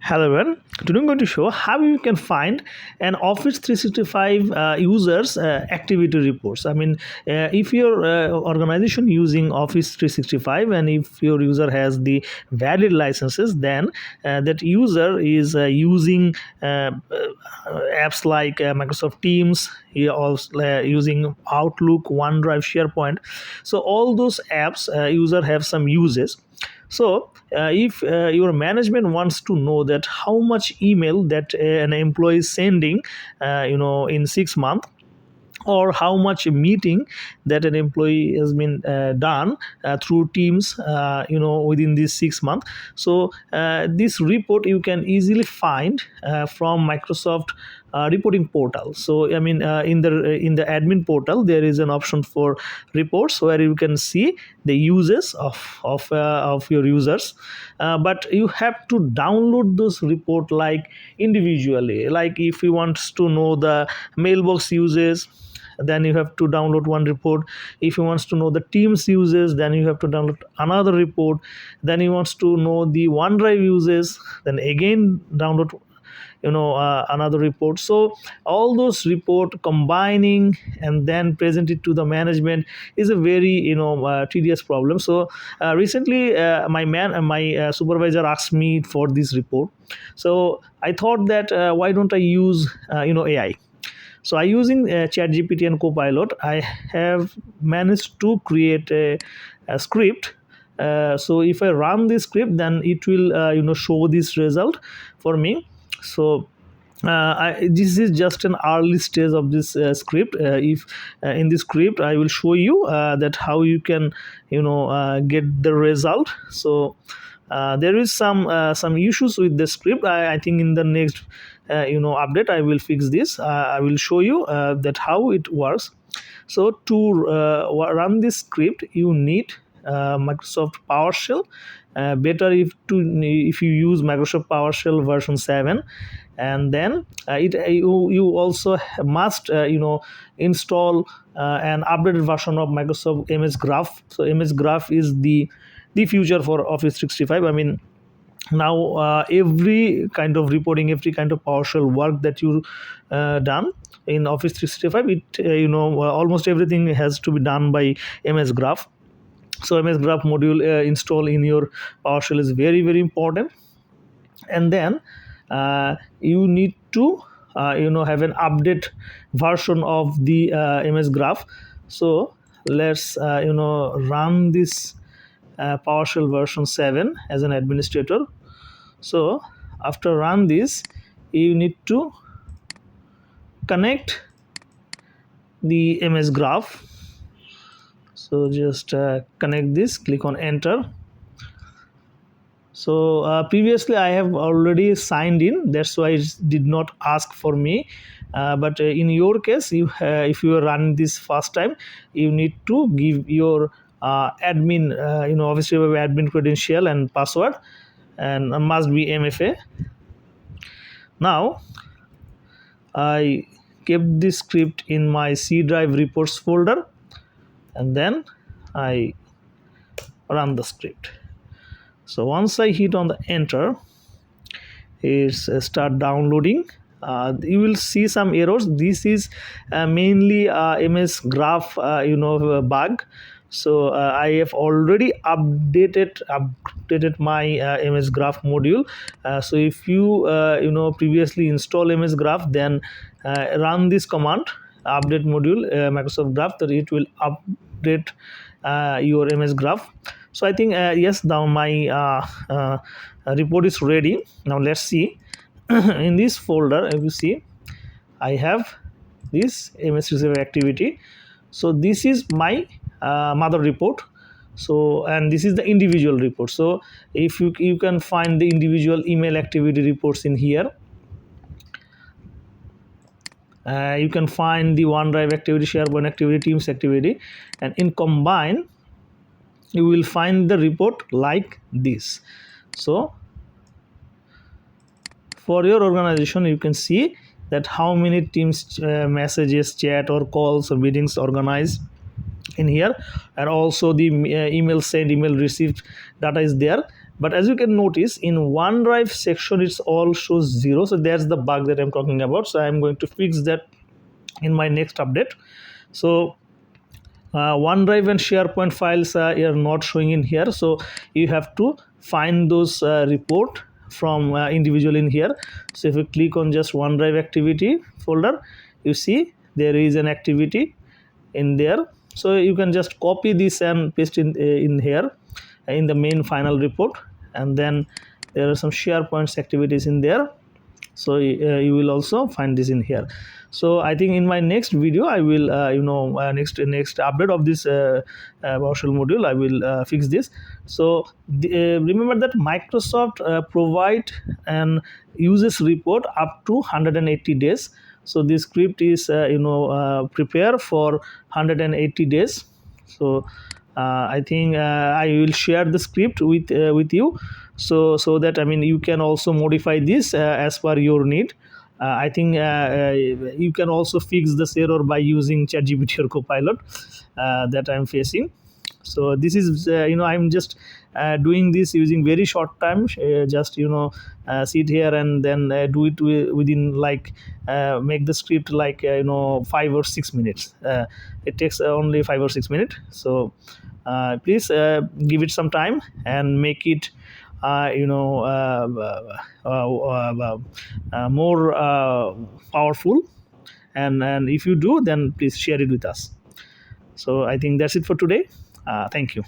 Hello everyone. Today I'm going to show how you can find an Office 365 users activity reports. If your organization using Office 365 and if your user has the valid licenses, then that user is using apps like Microsoft Teams, also using Outlook, OneDrive, SharePoint. So all those apps user have some uses. So if your management wants to know that how much email that an employee is sending, in 6 months, or how much meeting that an employee has been done through Teams, within these 6 months. So this report you can easily find from Microsoft reporting portal. So in the admin portal there is an option for reports where you can see the uses of your users, but you have to download those report like individually. Like if you want to know the mailbox uses, then you have to download one report. If you wants to know the Teams uses, then you have to download another report. Then you wants to know the OneDrive uses, then again download another report. So all those report combining and then present it to the management is a very tedious problem. So recently my supervisor asked me for this report. So I thought that why don't I use AI. So I using ChatGPT and Copilot, I have managed to create a script. So if I run this script, then it will show this result for me. So this is just an early stage of this script. If in this script I will show you that how you can get the result. So there is some issues with the script. I think in the next update I will fix this. I will show you that how it works. So to run this script you need Microsoft PowerShell. Better if you use Microsoft PowerShell version 7, and then you also must install an updated version of Microsoft MSGraph. So MSGraph is the future for Office 365. Now every kind of reporting, every kind of PowerShell work that you done in Office 365, it almost everything has to be done by MSGraph. So MSGraph module install in your PowerShell is very, very important. And then you need to have an update version of the MSGraph. So let's run this PowerShell version 7 as an administrator. So after run this, you need to connect the MSGraph. So just connect this, click on enter. So previously I have already signed in, that's why it did not ask for me. But in your case, if you are running this first time, you need to give your admin, Office 365 admin credential and password, and must be MFA. Now I kept this script in my C drive reports folder, and then I run the script. So once I hit on the enter, it's start downloading. You will see some errors. This is mainly MSGraph bug. So I have already updated my MSGraph module. So if you previously install MSGraph, then run this command update module Microsoft Graph, that it will update your MSGraph. So I think yes, now my report is ready. Now let's see. In this folder, if you see, I have this MS365 activity. So this is my mother report. So, and this is the individual report. So if you can find the individual email activity reports in here. You can find the OneDrive activity, SharePoint activity, Teams activity, and in combine you will find the report like this. So for your organization, you can see that how many Teams messages, chat or calls or meetings organized in here, and also the email sent, email received data is there. But as you can notice, in OneDrive section it's all shows 0. So that's the bug that I'm talking about. So I'm going to fix that in my next update. So OneDrive and SharePoint files are not showing in here, so you have to find those report from individual in here. So if you click on just OneDrive activity folder, you see there is an activity in there. So you can just copy this and paste in here in the main final report, and then there are some SharePoint activities in there. So you will also find this in here. So I think in my next video I will next update of this PowerShell module I will fix this. So remember that Microsoft provide an uses report up to 180 days. So this script is prepare for 180 days. So I think I will share the script with you, so that you can also modify this as per your need. I think you can also fix this error by using ChatGPT or Copilot that I'm facing. So this is I'm just doing this using very short time. Just sit here and then do it within like make the script like 5 or 6 minutes. It takes only 5 or 6 minutes. So please give it some time and make it more powerful. And if you do, then please share it with us. So I think that's it for today. Thank you.